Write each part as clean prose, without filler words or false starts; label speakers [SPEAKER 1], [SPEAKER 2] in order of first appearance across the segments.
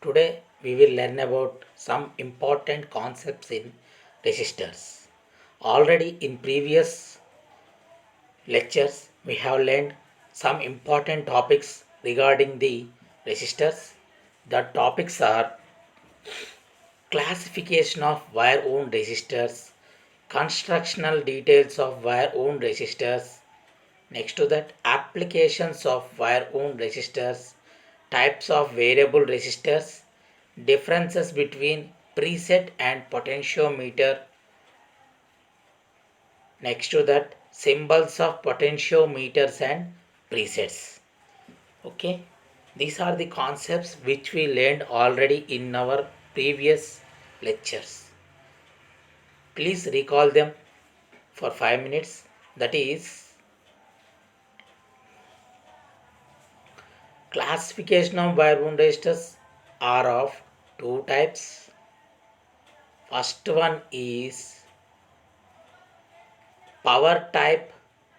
[SPEAKER 1] Today we will learn about some important concepts in resistors. Already in previous lectures we have learned some important topics regarding the resistors. The topics are classification of wire wound resistors, constructional details of wire wound resistors, next to that applications of wire wound resistors, types of variable resistors, differences between preset and potentiometer, next to that symbols of potentiometers and presets. Okay, these are the concepts which we learned already in our previous lectures. Please recall them for 5 minutes. That is, classification of wire wound resistors are of two types. First one is power type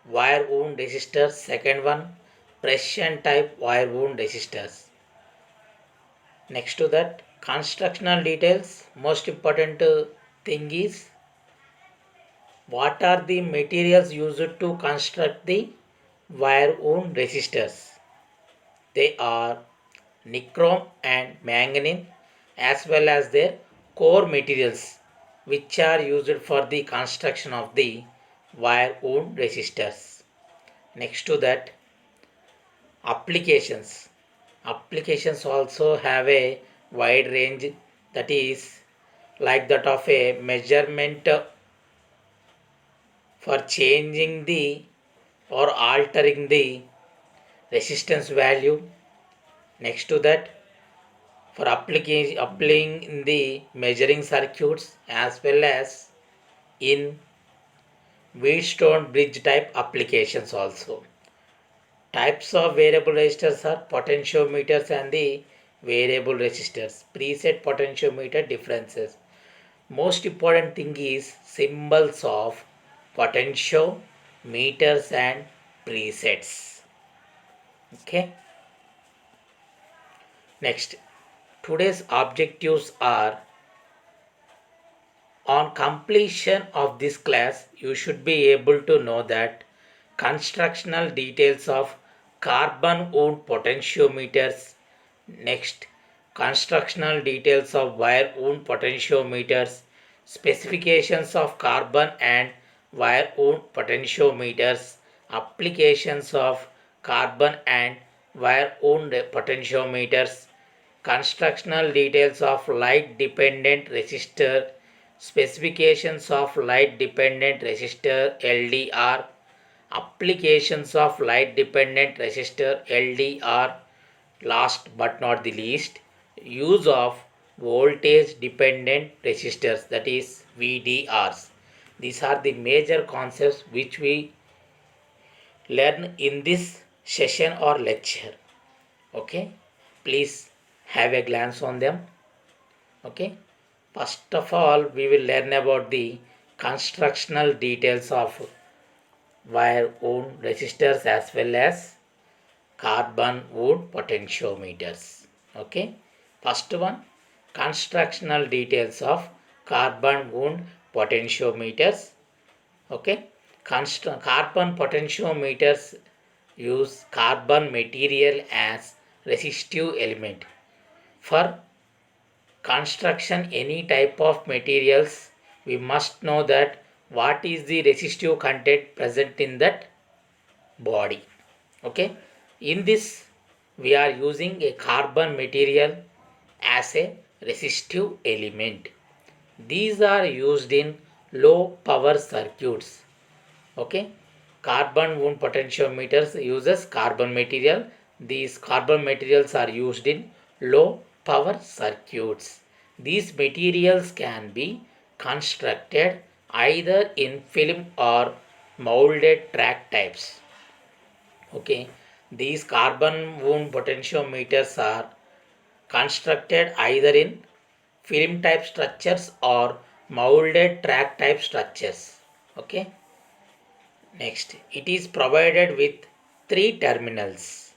[SPEAKER 1] wire wound resistors. Second one, precision type wire wound resistors. Next to that, constructional details. Most important thing is what are the materials used to construct the wire wound resistors. They are nichrome and manganese as well as their core materials which are used for the construction of the wire wound resistors. Next to that, applications. Applications also have a wide range, that is like that of a measurement for changing the or altering the resistance value. Next to that, for applying in the measuring circuits as well as in Wheatstone bridge type applications also. Types of variable resistors are potentiometers and the variable resistors. Preset potentiometer differences. Most important thing is symbols of potentiometers and presets. Okay. Next, today's objectives are: on completion of this class, you should be able to know that constructional details of carbon wound potentiometers. Next, constructional details of wire wound potentiometers, specifications of carbon and wire wound potentiometers, applications of carbon and wire wound potentiometers, constructional details of light dependent resistor, specifications of light dependent resistor LDR, applications of light dependent resistor LDR, last but not the least, use of voltage dependent resistors, that is VDRs. These are the major concepts which we learn in this session or lecture. Okay, please have a glance on them. Okay, first of all we will learn about the constructional details of wire wound resistors as well as carbon wound potentiometers. Okay, first one, constructional details of carbon wound potentiometers. Okay, carbon potentiometers use carbon material as resistive element. For construction any type of materials, we must know that what is the resistive content present in that body. Okay, in this we are using a carbon material as a resistive element. These are used in low power circuits. Okay, carbon wound potentiometers uses carbon material. These carbon materials are used in low power circuits. These materials can be constructed either in film or molded track types. Okay, these carbon wound potentiometers are constructed either in film type structures or molded track type structures. Okay, next, it is provided with three terminals,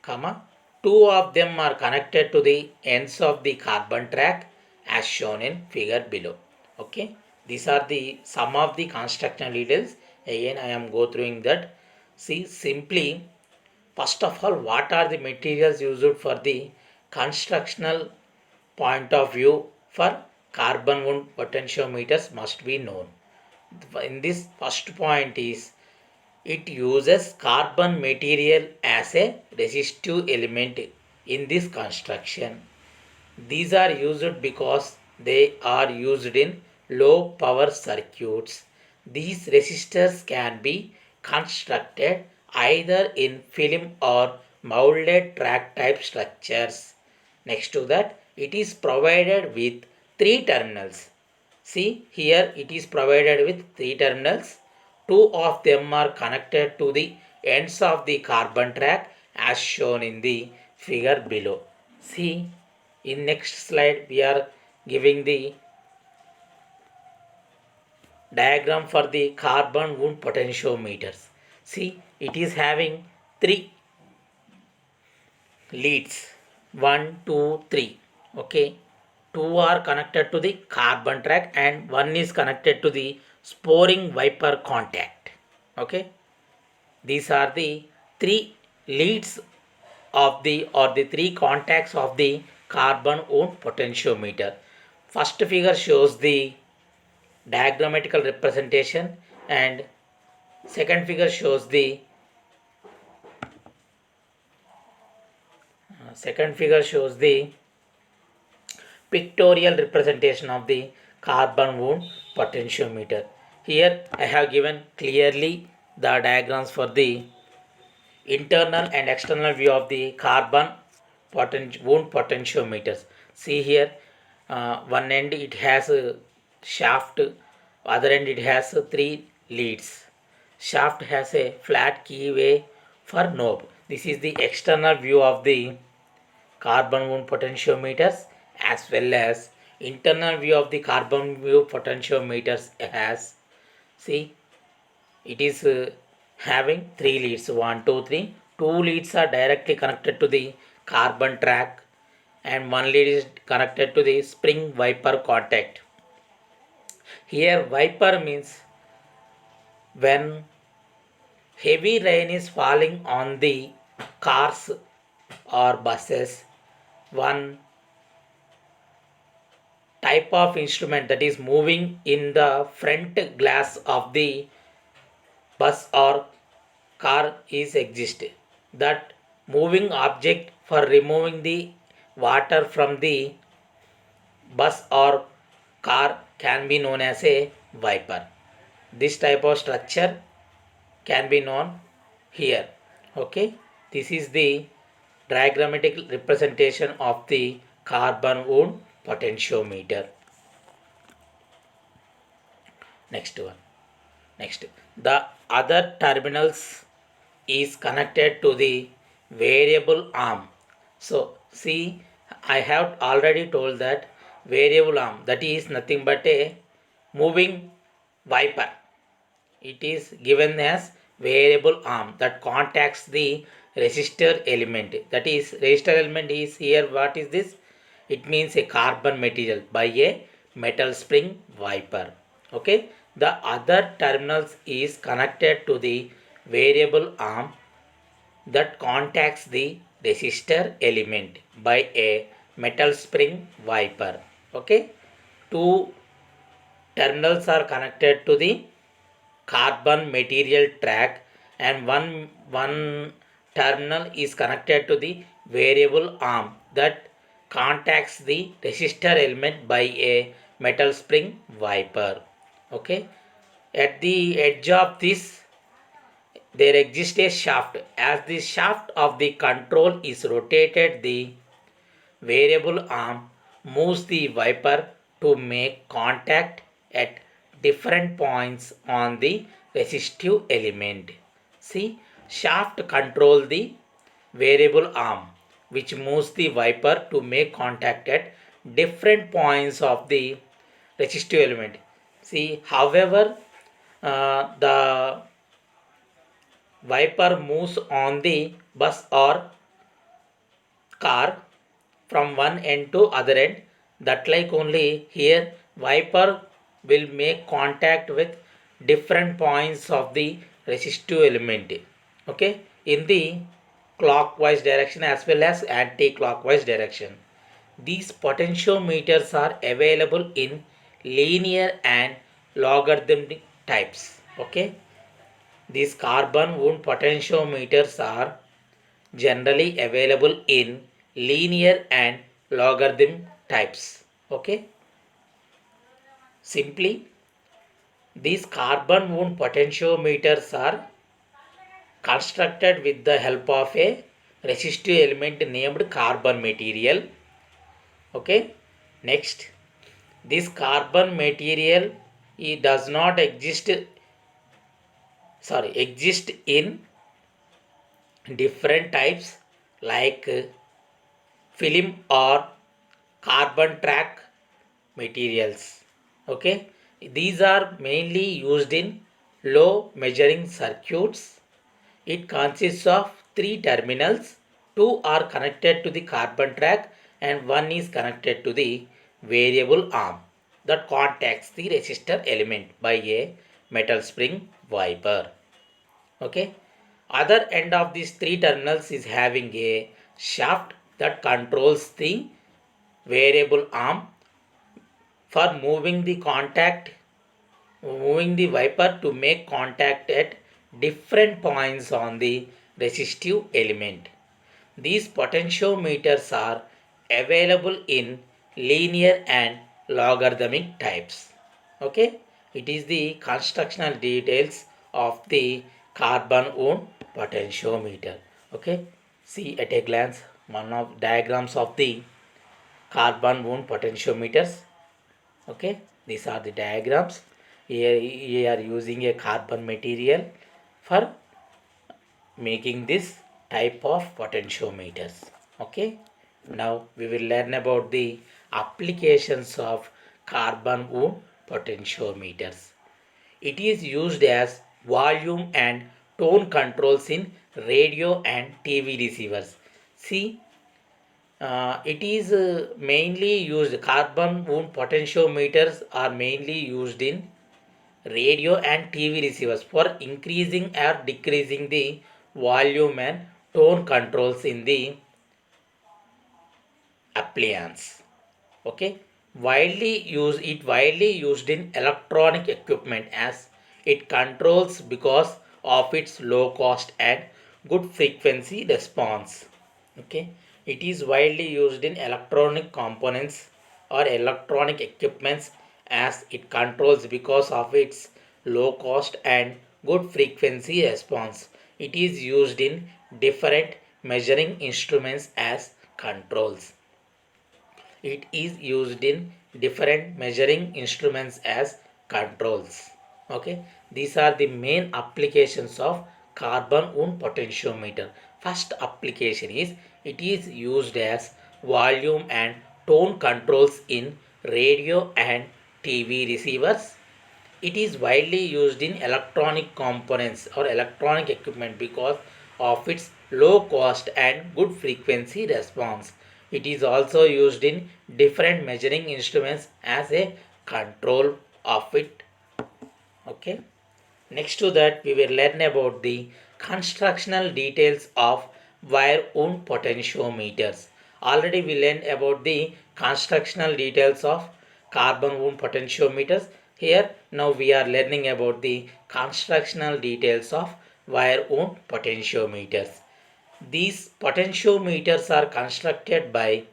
[SPEAKER 1] comma, Two of them are connected to the ends of the carbon track as shown in figure below. Okay, these are the some of the constructional details. Again, I am go through that. See, simply, first of all, what are the materials used for the constructional point of view for carbon wound potentiometers must be known. In this first point is it uses carbon material as a resistive element in this construction. These are used because they are used in low power circuits. These resistors can be constructed either in film or molded track type structures. Next to that, it is provided with three terminals. See here it is provided with three terminals. Two of them are connected to the ends of the carbon track as shown in the figure below. See, in next slide we are giving the diagram for the carbon wound potentiometers. See, it is having three leads. 1, 2, 3. Okay. Two are connected to the carbon track and one is connected to the sporing wiper contact. Okay. These are the three leads of the or the three contacts of the carbon wound potentiometer. First figure shows the diagrammatical representation and second figure shows the pictorial representation of the carbon wound potentiometer. Here I have given clearly the diagrams for the internal and external view of the carbon wound potentiometers. See here, one end it has a shaft, other end it has three leads. Shaft has a flat keyway for knob. This is the external view of the carbon wound potentiometers as well as internal view of the carbon view potentiometers has. See, it is having three leads, 1 2 3. Two leads are directly connected to the carbon track and one lead is connected to the spring wiper contact. Here wiper means when heavy rain is falling on the cars or buses, one type of instrument that is moving in the front glass of the bus or car is exist. That moving object for removing the water from the bus or car can be known as a wiper. This type of structure can be known here. Okay, this is the diagrammatic representation of the carbon wound potentiometer. Next one. Next, the other terminals is connected to the variable arm. So see, I have already told that variable arm that is nothing but a moving wiper. It is given as variable arm that contacts the resistor element. That is resistor element is here. What is this? It means a carbon material by a metal spring wiper. Okay. The other terminals is connected to the variable arm that contacts the resistor element by a metal spring wiper. Okay. Two terminals are connected to the carbon material track and one terminal is connected to the variable arm that contacts the resistor element by a metal spring wiper. Okay, at the edge of this there exists a shaft. As the shaft of the control is rotated, the variable arm moves the wiper to make contact at different points on the resistive element. See, shaft control the variable arm which moves the wiper to make contact at different points of the resistive element. See, however, the wiper moves on the bus or car from one end to other end, that like only here wiper will make contact with different points of the resistive element, okay, in the clockwise direction as well as anti-clockwise direction. These potentiometers are available in linear and logarithmic types. Okay, these carbon wound potentiometers are generally available in linear and logarithm types. Okay, simply these carbon wound potentiometers are constructed with the help of a resistive element named carbon material. Okay, next, this carbon material it does not exist in different types like film or carbon track materials. Okay, these are mainly used in low measuring circuits. It consists of three terminals. Two are connected to the carbon track and one is connected to the variable arm that contacts the resistor element by a metal spring wiper. Okay. Other end of these three terminals is having a shaft that controls the variable arm for moving the wiper to make contact at different points on the resistive element. These potentiometers are available in linear and logarithmic types. Okay, it is the constructional details of the carbon wound potentiometer. Okay, see at a glance one of diagrams of the carbon wound potentiometers. Okay, these are the diagrams. Here we are using a carbon material for making this type of potentiometers. Okay, now we will learn about the applications of carbon wound potentiometers. It is used as volume and tone controls in radio and TV receivers. See, it is mainly used, carbon wound potentiometers are mainly used in radio and TV receivers for increasing or decreasing the volume and tone controls in the appliance. Okay, widely used in electronic equipment as it controls because of its low cost and good frequency response. Okay, it is widely used in electronic components or electronic equipments as it controls because of its low cost and good frequency response. It is used in different measuring instruments as controls. It is used in different measuring instruments as controls. Okay, these are the main applications of carbon wound potentiometer. First application is it is used as volume and tone controls in radio and TV receivers. It is widely used in electronic components or electronic equipment because of its low cost and good frequency response. It is also used in different measuring instruments as a control of it. Okay. Next to that, we will learn about the constructional details of wire wound potentiometers. Already we learned about the constructional details of carbon wound potentiometers. Here now we are learning about the constructional details of wire wound potentiometers. These potentiometers are constructed by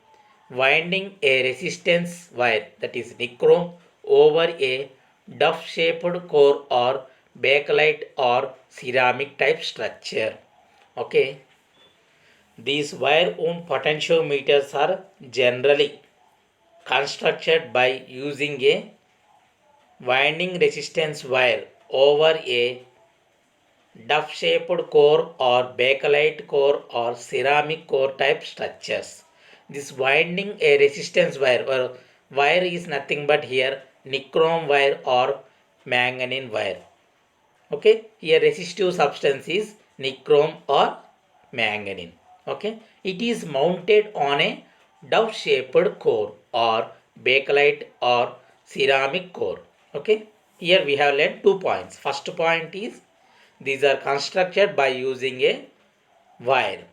[SPEAKER 1] winding a resistance wire, that is nichrome, over a duff-shaped core or bakelite or ceramic type structure. Okay, these wire wound potentiometers are generally constructed by using a winding resistance wire over a duff-shaped core or bakelite core or ceramic core type structures. This winding a resistance wire is nothing but here nichrome wire or manganese wire. Okay, here resistive substance is nichrome or manganese. Okay, It is mounted on a dove-shaped core or bakelite or ceramic core. Okay, here we have learned 2 points. First point is these are constructed by using a wire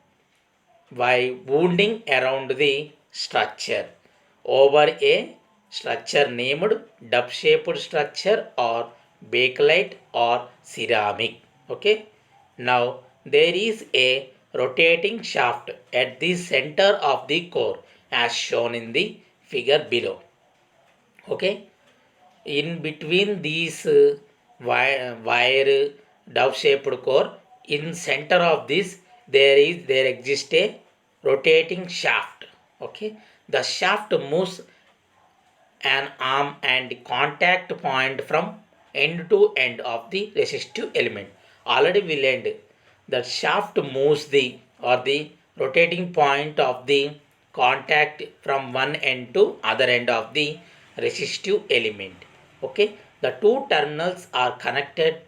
[SPEAKER 1] by wounding around the structure over a structure named dove-shaped structure or bakelite or ceramic. Okay, now there is a rotating shaft at the center of the core as shown in the figure below. Okay, in between these wire dove shaped core, in center of this there exists a rotating shaft. Okay, the shaft moves an arm and contact point from end to end of the resistive element. Already we learned that shaft moves the or the rotating point of the contact from one end to other end of the resistive element. Okay, the two terminals are connected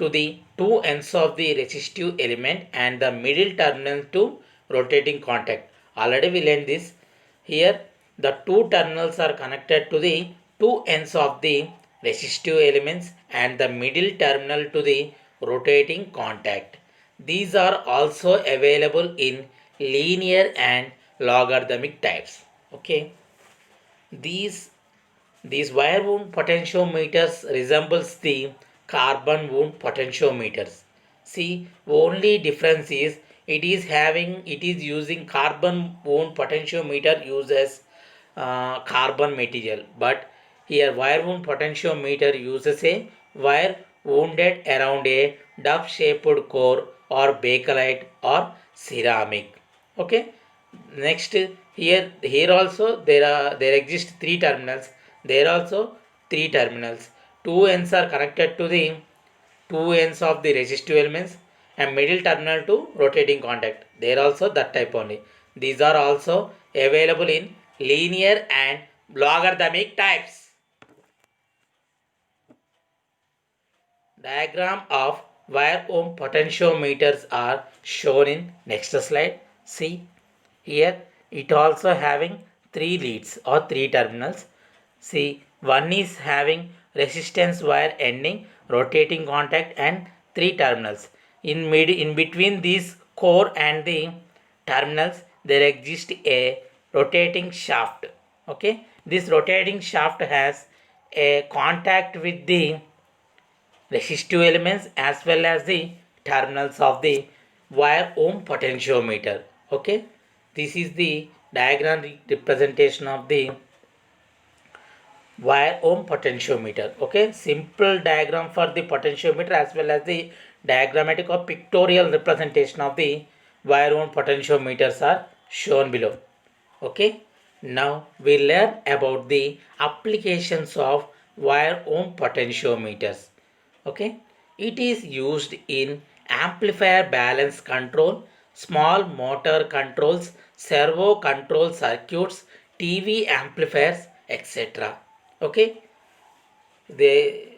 [SPEAKER 1] to the two ends of the resistive element and the middle terminal to rotating contact. Already we learned this. Here the two terminals are connected to the two ends of the resistive elements and the middle terminal to the rotating contact. These are also available in linear and logarithmic types. Okay, these these wire wound potentiometers resembles the carbon wound potentiometers. See, only difference is it is using carbon wound potentiometer uses carbon material, but here wire wound potentiometer uses a wire wounded around a dove-shaped core or bakelite or ceramic. Okay, next here also there exist three terminals. There also three terminals. Two ends are connected to the two ends of the resistive elements and middle terminal to rotating contact. There also that type only. These are also available in linear and logarithmic types. Diagram of wire ohm potentiometers are shown in next slide. See, here it also having three leads or three terminals. See, one is having resistance wire ending, rotating contact and three terminals. In between these core and the terminals there exists a rotating shaft. Okay, this rotating shaft has a contact with the resistive elements as well as the terminals of the wire ohm potentiometer. Okay, this is the diagram representation of the wire ohm potentiometer. Okay, simple diagram for the potentiometer as well as the diagrammatic or pictorial representation of the wire ohm potentiometers are shown below. Okay, now we learn about the applications of wire ohm potentiometers. Okay, it is used in amplifier balance control, small motor controls, servo control circuits, TV amplifiers, etc. Okay, they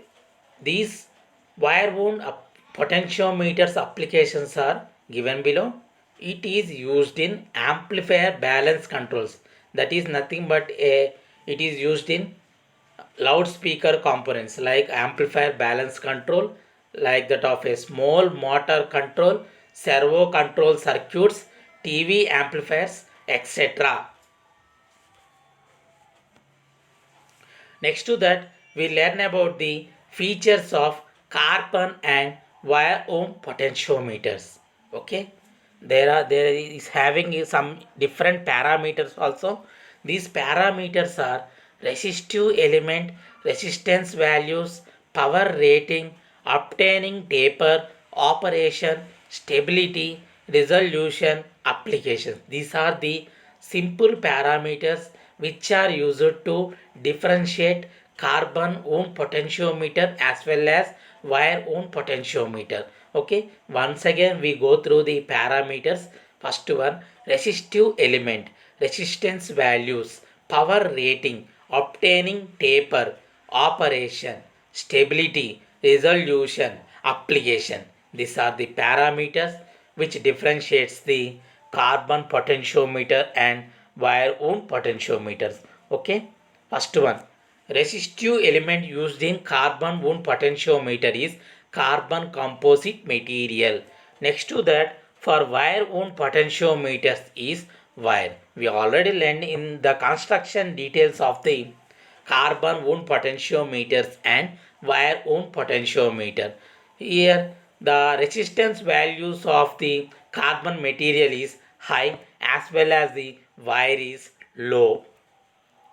[SPEAKER 1] these wire wound potentiometers applications are given below. It is used in amplifier balance controls. That is nothing but a it is used in loudspeaker components like amplifier balance control, like that of a small motor control, servo control circuits, TV amplifiers, etc. Next to that, we learn about the features of carbon and wire ohm potentiometers. Okay, there is having some different parameters also. These parameters are resistive element, resistance values, power rating, obtaining taper, operation, stability, resolution, applications. These are the simple parameters which are used to differentiate carbon ohm potentiometer as well as wire ohm potentiometer. Okay, once again we go through the parameters. First one, resistive element, resistance values, power rating, obtaining taper, operation, stability, resolution, application. These are the parameters which differentiates the carbon potentiometer and wire wound potentiometers. Okay, first one, resistive element used in carbon wound potentiometer is carbon composite material. Next to that, for wire wound potentiometers is wire. We already learned in the construction details of the carbon wound potentiometers and wire wound potentiometer. Here the resistance values of the carbon material is high as well as the wire is low.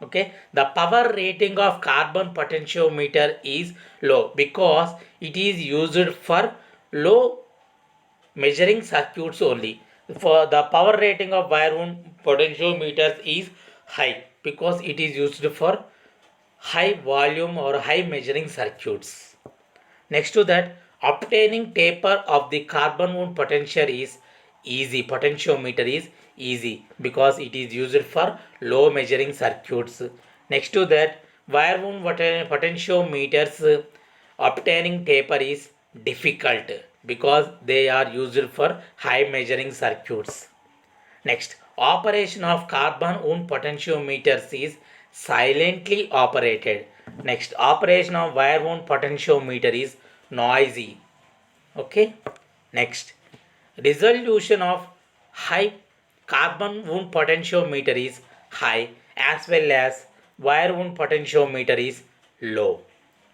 [SPEAKER 1] Okay, the power rating of carbon potentiometer is low because it is used for low measuring circuits only. For the power rating of wire wound potentiometers is high because it is used for high volume or high measuring circuits. Next to that, obtaining taper of the carbon wound potential is easy. Potentiometer is easy because it is used for low measuring circuits. Next to that, wire wound potentiometers obtaining taper is difficult because they are used for high measuring circuits. Next, operation of carbon wound potentiometers is silently operated. Next, operation of wire wound potentiometer is noisy. Okay. Next, resolution of high carbon wound potentiometer is high as well as wire wound potentiometer is low.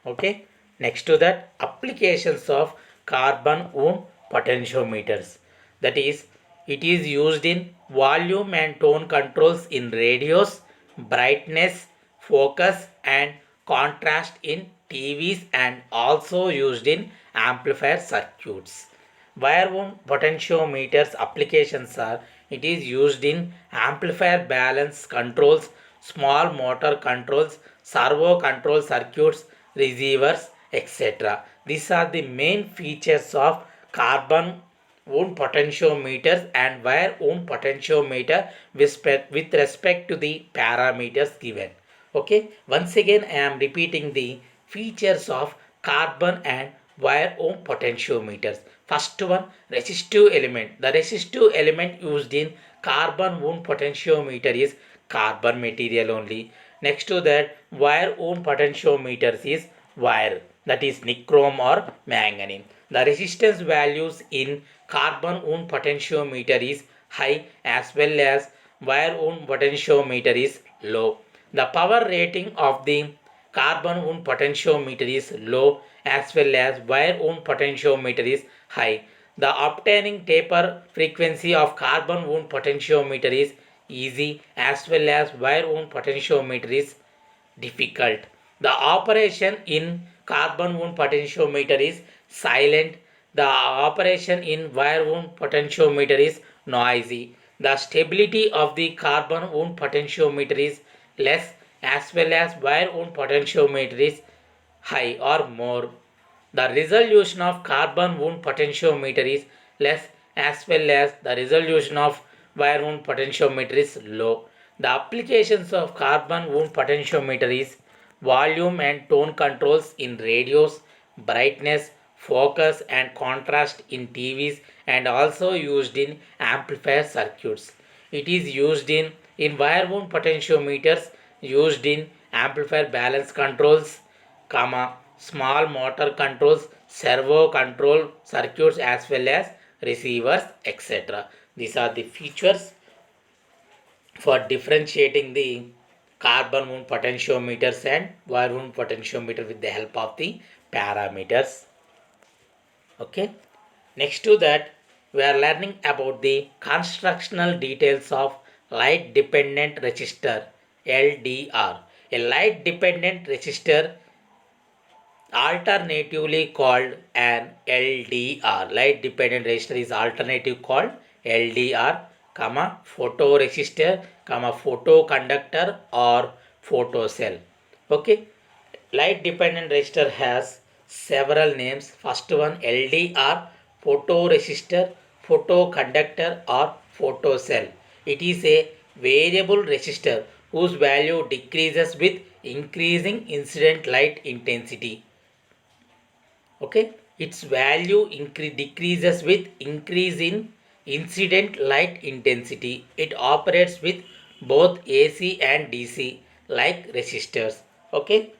[SPEAKER 1] Okay. Next to that, applications of carbon wound potentiometers, that is, it is used in volume and tone controls in radios, brightness, focus and contrast in TVs, and also used in amplifier circuits. Wire wound potentiometers applications are, it is used in amplifier balance controls, small motor controls, servo control circuits, receivers, etc. These are the main features of carbon wound potentiometers and wire wound potentiometer with respect to the parameters given. Okay, once again I am repeating the features of carbon and wire wound potentiometers. First one, resistive element. The resistive element used in carbon wound potentiometer is carbon material only. Next to that, wire wound potentiometers is wire, that is nichrome or manganese. The resistance values in carbon wound potentiometer is high as well as wire wound potentiometer is low. The power rating of the carbon wound potentiometer is low as well as wire wound potentiometer is high. The obtaining taper frequency of carbon wound potentiometer is easy as well as wire wound potentiometer is difficult. The operation in carbon wound potentiometer is silent. The operation in wire wound potentiometer is noisy. The stability of the carbon wound potentiometer is less as well as wire wound potentiometer is high or more. The resolution of carbon wound potentiometer is less as well as the resolution of wire wound potentiometer is low. The applications of carbon wound potentiometer is volume and tone controls in radios, brightness, focus and contrast in TVs, and also used in amplifier circuits. It is used in wire wound potentiometers, used in amplifier balance controls, comma, small motor controls, servo control circuits as well as receivers, etc. These are the features for differentiating the carbon wound potentiometers and wire wound potentiometer with the help of the parameters. Okay. Next to that, we are learning about the constructional details of light dependent resistor, LDR. A light dependent resistor, alternatively called an LDR. Light dependent resistor is alternative called LDR, comma, photoresistor, comma, photoconductor or photocell. Okay. Light dependent resistor has several names. First one, LDR, photoresistor, photoconductor or photocell. It is a variable resistor whose value decreases with increasing incident light intensity. Okay, its value decreases with increase in incident light intensity. It operates with both AC and DC like resistors. Okay.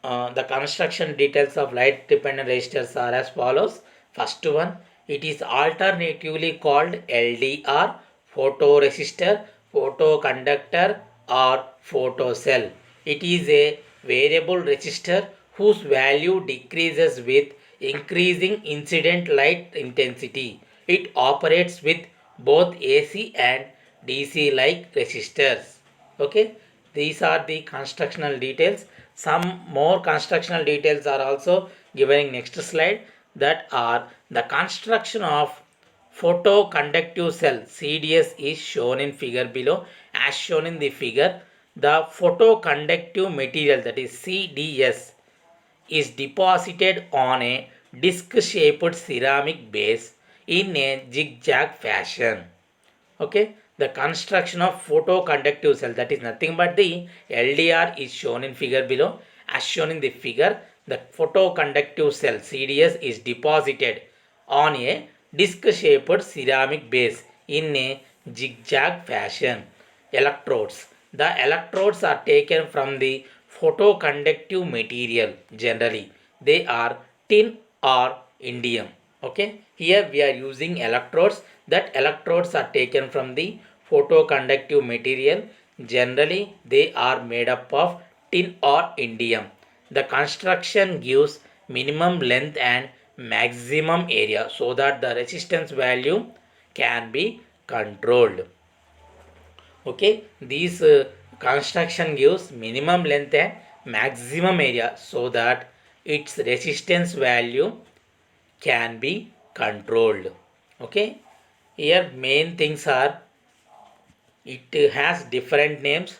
[SPEAKER 1] The construction details of light dependent resistors are as follows. First one, it is alternatively called LDR, photoresistor, photoconductor or photocell. It is a variable resistor whose value decreases with increasing incident light intensity. It operates with both AC and DC like resistors. Okay, these are the constructional details. Some more constructional details are also given in next slide, that are the construction of photoconductive cell CDS is shown in figure below. As shown in the figure, the photoconductive material, that is CDS, is deposited on a disc shaped ceramic base in a zigzag fashion. Okay, the construction of photoconductive cell, that is nothing but the LDR, is shown in figure below. As shown in the figure, the photoconductive cell CDS is deposited on a disc shaped ceramic base in a zigzag fashion. Electrodes, the electrodes are taken from the photoconductive material. Generally they are tin or indium. Okay, here we are using electrodes. That electrodes are taken from the photoconductive material. Generally they are made up of tin or indium. The construction gives minimum length and maximum area so that the resistance value can be controlled. Okay, these construction gives minimum length and maximum area so that its resistance value can be controlled. Okay, here main things are, it has different names.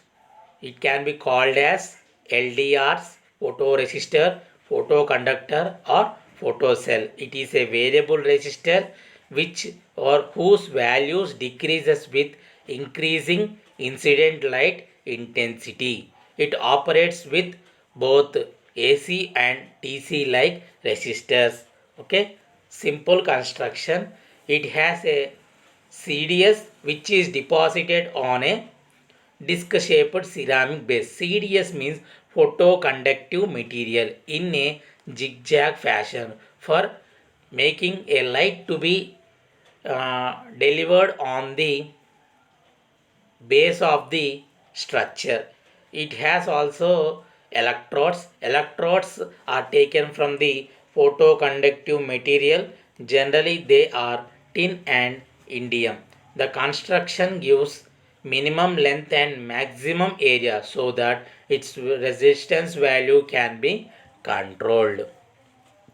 [SPEAKER 1] It can be called as LDRs, photoresistor, photoconductor or photocell. It is a variable resistor which or whose values decreases with increasing incident light intensity. It operates with both AC and DC like resistors. Okay, simple construction. It has a CDS which is deposited on a disc shaped ceramic base. CDS means photoconductive material in a zigzag fashion for making a light to be delivered on the base of the structure. It has also electrodes. Electrodes are taken from the photoconductive material. Generally they are tin and indium. The construction gives minimum length and maximum area so that its resistance value can be controlled.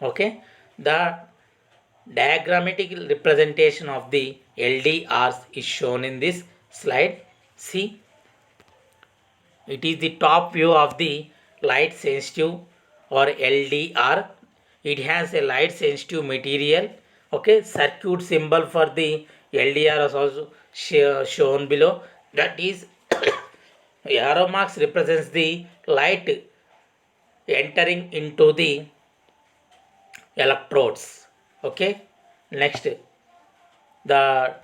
[SPEAKER 1] Okay, the diagrammatic representation of the LDRs is shown in this slide. See, it is the top view of the light sensitive or LDR. It has a light sensitive material. Okay, circuit symbol for the LDR is also shown below. That is arrow marks represents the light entering into the electrodes. Okay, next, the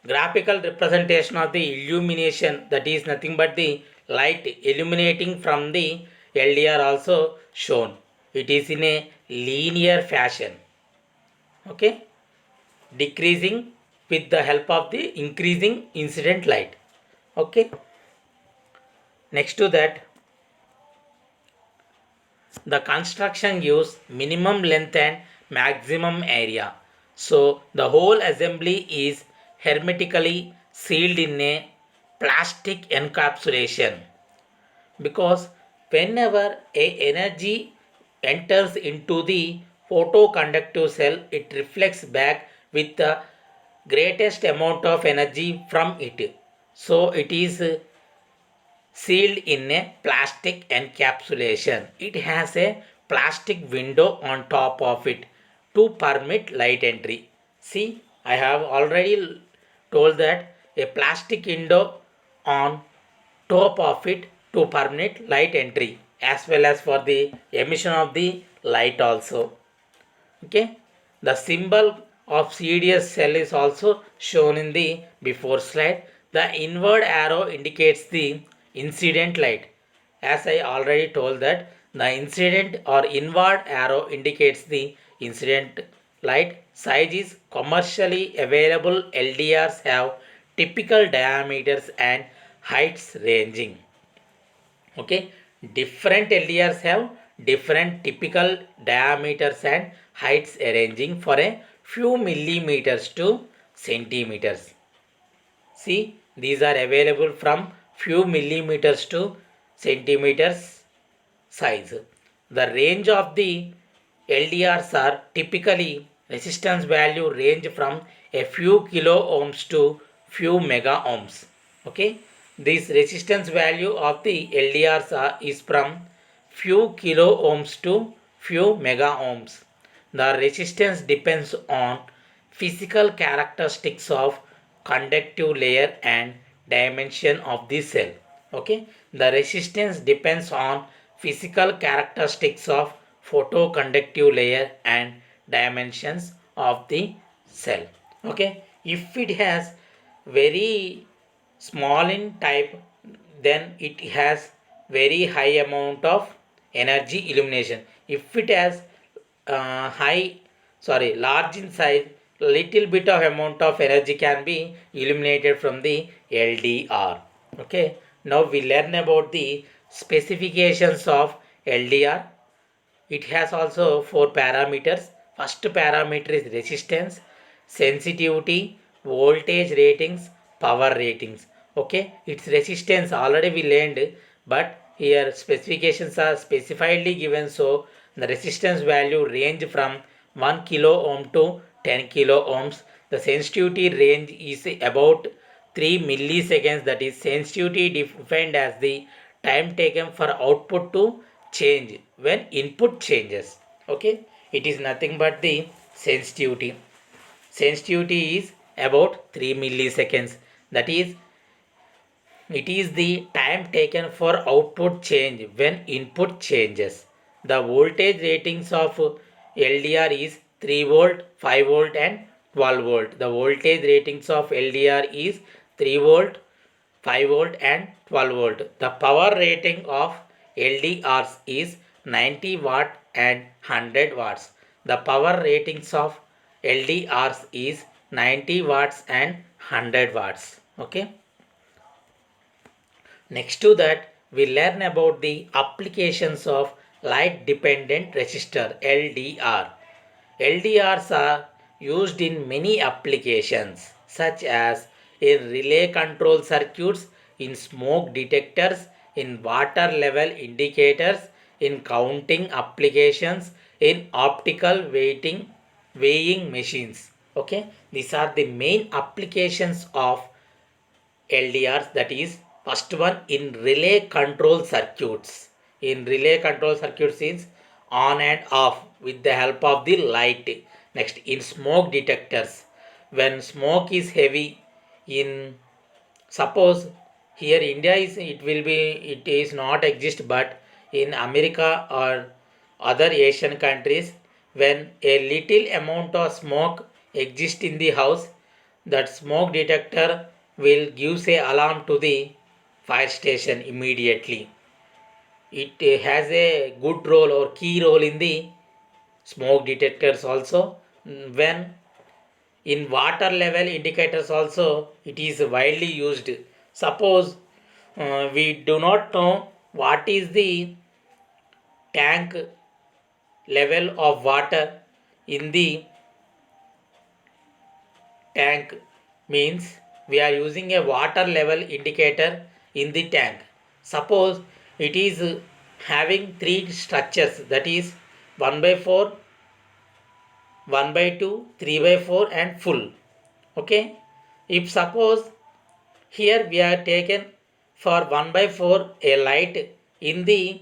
[SPEAKER 1] graphical representation of the illumination, that is nothing but the light illuminating from the LDR also shown. It is in a linear fashion. Okay, decreasing with the help of the increasing incident light. Okay, next to that, the construction gives minimum length and maximum area. So the whole assembly is hermetically sealed in a plastic encapsulation, because whenever a energy enters into the photoconductive cell, it reflects back with the greatest amount of energy from it. So it is sealed in a plastic encapsulation. It has a plastic window on top of it to permit light entry. See, I have already told that a plastic window on top of it to permit light entry as well as for the emission of the light also. Okay, the symbol of CDS cell is also shown in the before slide. The inward arrow indicates the incident light. As I already told that the incident or inward arrow indicates the incident light. Size is commercially available LDRs have typical diameters and heights ranging. Okay, different LDRs have different typical diameters and heights ranging for a few millimeters to centimeters. See, these are available from few millimeters to centimeters size. The range of the LDRs are typically resistance value range from a few kilo ohms to few mega ohms. Okay, this resistance value of the LDRs is from few kilo ohms to few mega ohms. The resistance depends on physical characteristics of conductive layer and dimension of the cell. Okay, the resistance depends on physical characteristics of photoconductive layer and dimensions of the cell. Okay, if it has very small in type, then it has very high amount of energy illumination. If it has large in size, little bit of amount of energy can be illuminated from the LDR. Okay, now we learn about the specifications of LDR. It has also four parameters. First parameter is resistance, sensitivity, voltage ratings, power ratings. Okay, its resistance already we learned, but here specifications are specifiedly given, so the resistance value range from 1 kilo ohm to 10 kilo ohms. The sensitivity range is about 3 milliseconds, that is sensitivity defined as the time taken for output to change when input changes. Okay, it is nothing but the sensitivity is about 3 milliseconds, that is it is the time taken for output change when input changes. The voltage ratings of LDR is 3 volt, 5 volt and 12 volt. The voltage ratings of LDR is 3 volt, 5 volt and 12 volt. The power rating of LDRs is 90 watt and 100 watts. The power ratings of LDRs is 90 watts and 100 watts. Okay. Next to that, we learn about the applications of light dependent resistor LDR. LDRs are used in many applications such as in relay control circuits, in smoke detectors, in water level indicators, in counting applications, in optical weighing machines. Okay, these are the main applications of LDRs, that is first one in relay control circuits. In relay control circuits is on and off with the help of the light. Next, in smoke detectors, when smoke is heavy, in suppose here India is, it is not exist, but in America or other Asian countries, when a little amount of smoke exists in the house, that smoke detector will give a alarm to the fire station immediately. It has a good role or key role in the smoke detectors also. When in water level indicators also it is widely used. Suppose we do not know what is the tank level of water in the tank, means we are using a water level indicator in the tank. Suppose it is having three structures, that is 1 by 4, 1 by 2, 3 by 4 and full. Okay, if suppose here we are taken for 1 by 4 a light in the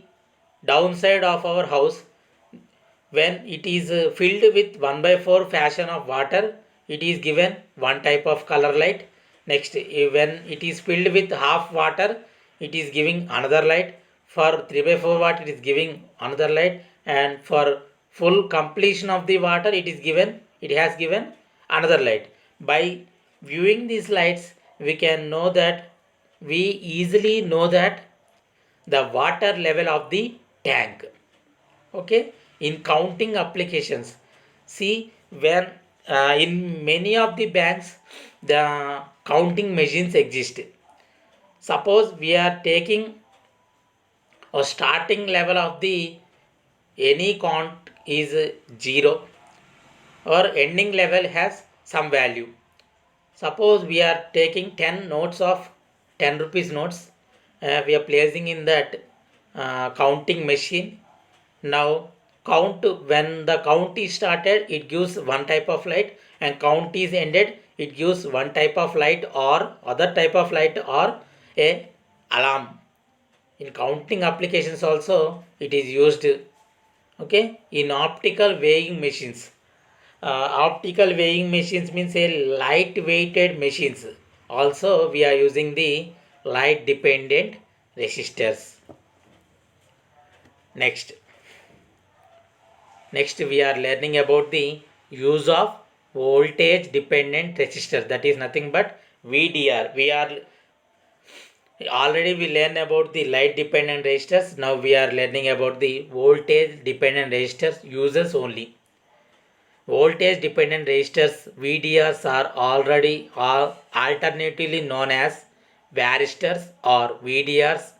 [SPEAKER 1] downside of our house, when it is filled with 1 by 4 fashion of water, it is given one type of color light. Next, when it is filled with half water, it is giving another light. For 3 by 4 watt, it is giving another light, and for full completion of the water, it has given another light. By viewing these lights, we can know that we easily know that the water level of the tank. Okay, in counting applications, see when in many of the banks the counting machines exist. Suppose we are taking a starting level of the any count is 0 or ending level has some value. Suppose we are taking 10 notes of 10 rupees notes, we are placing in that counting machine. Now count, when the count is started it gives one type of light, and count is ended it gives one type of light or other type of light or a alarm. In counting applications also it is used. Okay, in optical weighing machines, optical weighing machines means a light weighted machines. Also we are using the light dependent resistors. Next next we are learning about the use of voltage dependent resistor, that is nothing but VDR. We are already we learn about the light dependent resistors, now we are learning about the voltage dependent resistors uses only. Voltage dependent resistors VDRs are already alternatively known as varistors or VDRs.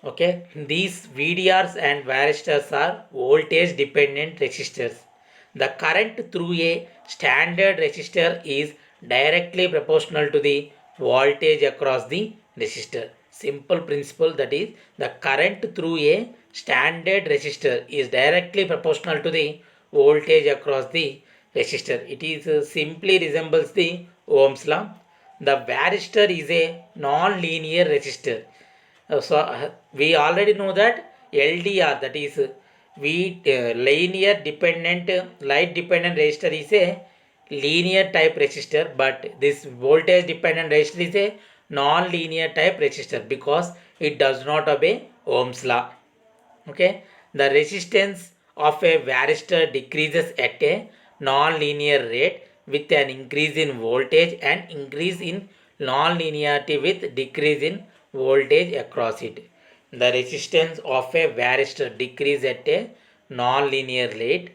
[SPEAKER 1] Okay, these VDRs and varistors are voltage dependent resistors. The current through a standard resistor is directly proportional to the voltage across the resistor. Simple principle, that is the current through a standard resistor is directly proportional to the voltage across the resistor. It is simply resembles the Ohm's law. The varistor is a non-linear resistor. We already know that LDR, that is linear dependent light dependent resistor is a linear type resistor, but this voltage dependent resistor is a non-linear type resistor because it does not obey Ohm's law. Okay, the resistance of a varistor decreases at a non-linear rate with an increase in voltage and increase in non-linearity with decrease in voltage across it. The resistance of a varistor decreases at a non-linear rate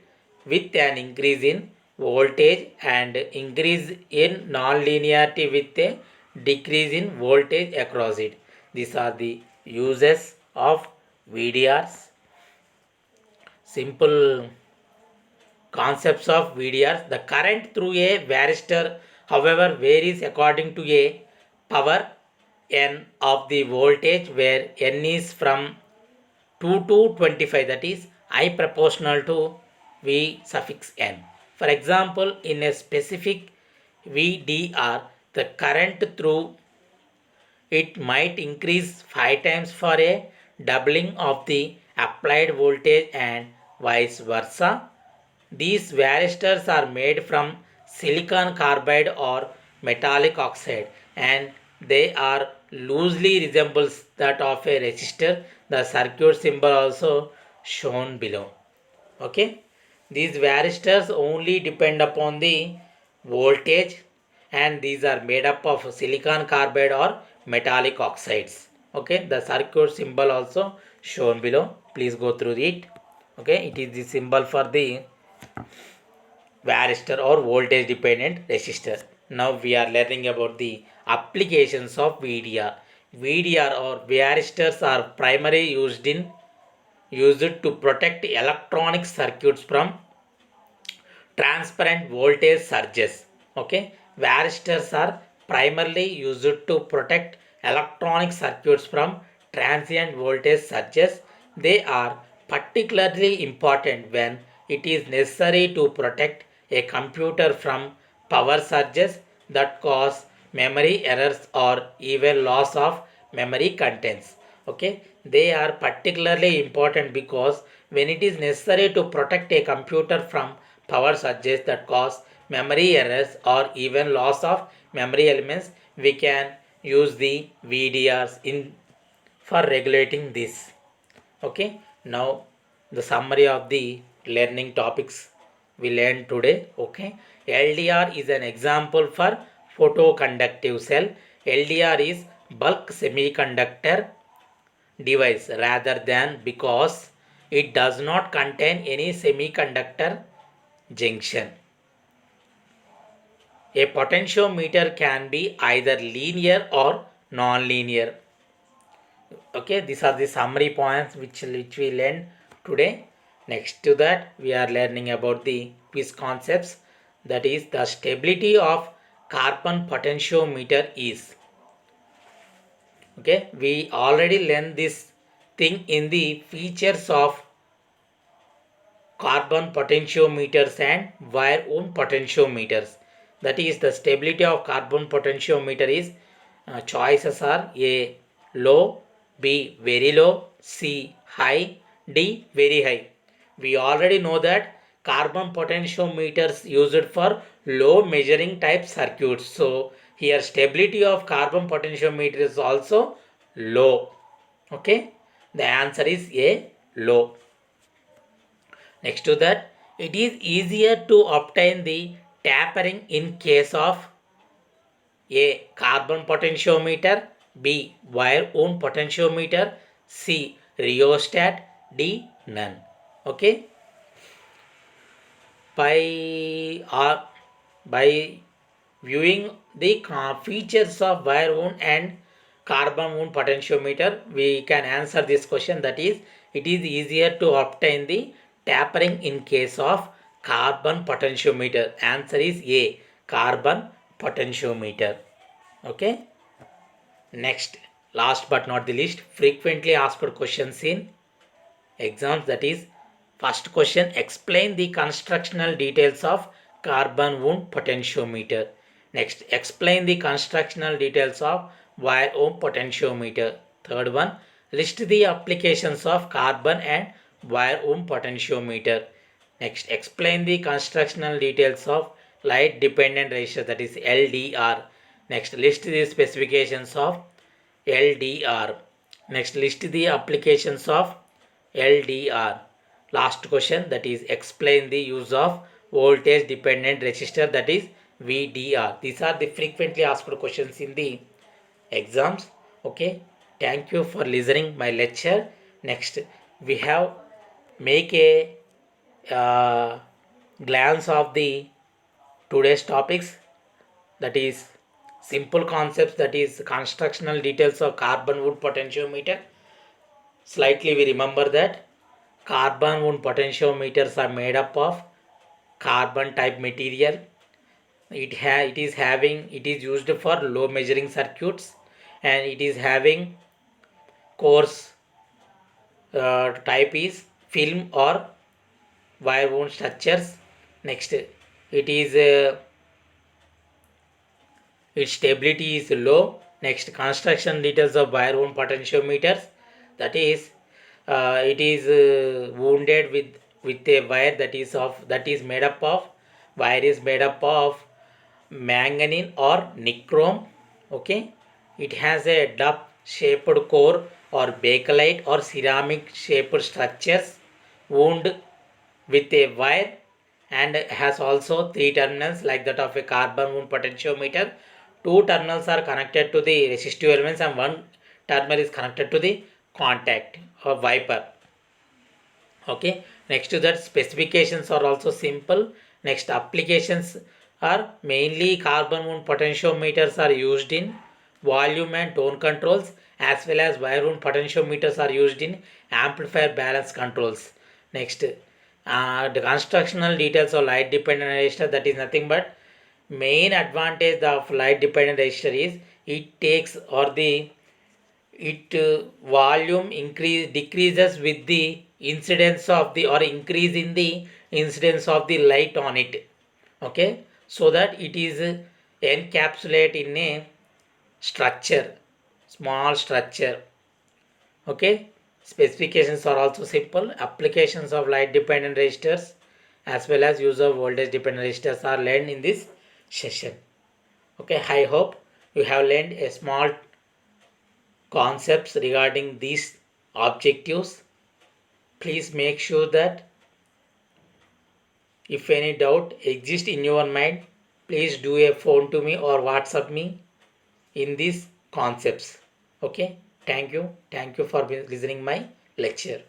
[SPEAKER 1] with an increase in voltage and increase in non-linearity with a decrease in voltage across it. These are the uses of VDRs. Simple concepts of VDRs. The current through a varistor, however, varies according to a power N of the voltage, where N is from 2 to 25, that is I proportional to V suffix N. For example, in a specific VDR, the current through it might increase 5 times for a doubling of the applied voltage and vice versa. These varistors are made from silicon carbide or metallic oxide, and they are loosely resembles that of a resistor. The circuit symbol also shown below. Okay, these varistors only depend upon the voltage, and these are made up of silicon carbide or metallic oxides. Okay, the circuit symbol also shown below, please go through it. Okay, it is the symbol for the varistor or voltage dependent resistor. Now we are learning about the applications of VDR. VDR or varistors are primarily used to protect electronic circuits from transparent voltage surges. Okay, varistors are primarily used to protect electronic circuits from transient voltage surges. They are particularly important when it is necessary to protect a computer from power surges that cause memory errors or even loss of memory contents. Okay, they are particularly important because when it is necessary to protect a computer from power surges that cause memory errors or even loss of memory elements, we can use the VDRs in for regulating this. Okay, now the summary of the learning topics. we learned today. Okay, LDR is an example for photoconductive cell. LDR is bulk semiconductor device rather than because it does not contain any semiconductor junction. A potentiometer can be either linear or non-linear. Okay, these are the summary points which we learned today. Next to that, we are learning about the quiz concepts. That is, the stability of carbon potentiometer is. Okay, we already learned this thing in the features of carbon potentiometers and wire wound potentiometers. That is, the stability of carbon potentiometer is choices are A low, B very low, C high, D very high. We already know that carbon potentiometers used for low measuring type circuits. So here stability of carbon potentiometer is also low. Okay, the answer is A low. Next to that, it is easier to obtain the tapering in case of A. Carbon potentiometer, B. Wire wound potentiometer, C. Rheostat, D. None. Okay. By, by viewing the features of wire wound and carbon wound potentiometer, we can answer this question. That is, it is easier to obtain the tapering in case of carbon potentiometer. Answer is A. Carbon potentiometer. Okay. Next, last but not the least, frequently asked questions in exams. That is, first question, explain the constructional details of carbon wound potentiometer. Next, explain the constructional details of wire wound potentiometer. Third one, list the applications of carbon and wire wound potentiometer. Next, explain the constructional details of light dependent resistor, that is LDR. Next, list the specifications of LDR. Next, list the applications of LDR. Last question, that is explain the use of voltage dependent resistor, that is VDR. These are the frequently asked questions in the exams. Okay, thank you for listening my lecture. Next, we have make a uh, glance of the today's topics, that is simple concepts, that is constructional details of carbon wood potentiometer. Slightly we remember that carbon wound potentiometers are made up of carbon type material. It is used for low measuring circuits, and it is having coarse type is film or wire wound structures. Next, it is its stability is low. Next, construction details of wire wound potentiometers. That is, it is wounded with a wire that is made up of wire is made up of manganese or nichrome. Okay, it has a dub shaped core or bakelite or ceramic shaped structures wound with a wire, and has also three terminals like that of a carbon wound potentiometer. Two terminals are connected to the resistive elements and one terminal is connected to the contact or wiper. Okay, next to that, specifications are also simple. Next, applications are mainly carbon wound potentiometers are used in volume and tone controls, as well as wire wound potentiometers are used in amplifier balance controls. Next, the constructional details of light dependent resistor, that is nothing but main advantage of light dependent resistor is it takes or the it volume increase decreases with the incidence of the or increase in the incidence of the light on it. Okay, so that it is encapsulate in a structure, small structure. Okay, specifications are also simple. Applications of light dependent resistors as well as use of voltage dependent resistors are learned in this session. Okay, I hope you have learned a small concepts regarding these objectives. Please make sure that If any doubt exists in your mind, please do a phone to me or WhatsApp me in these concepts. Okay, thank you for listening my lecture.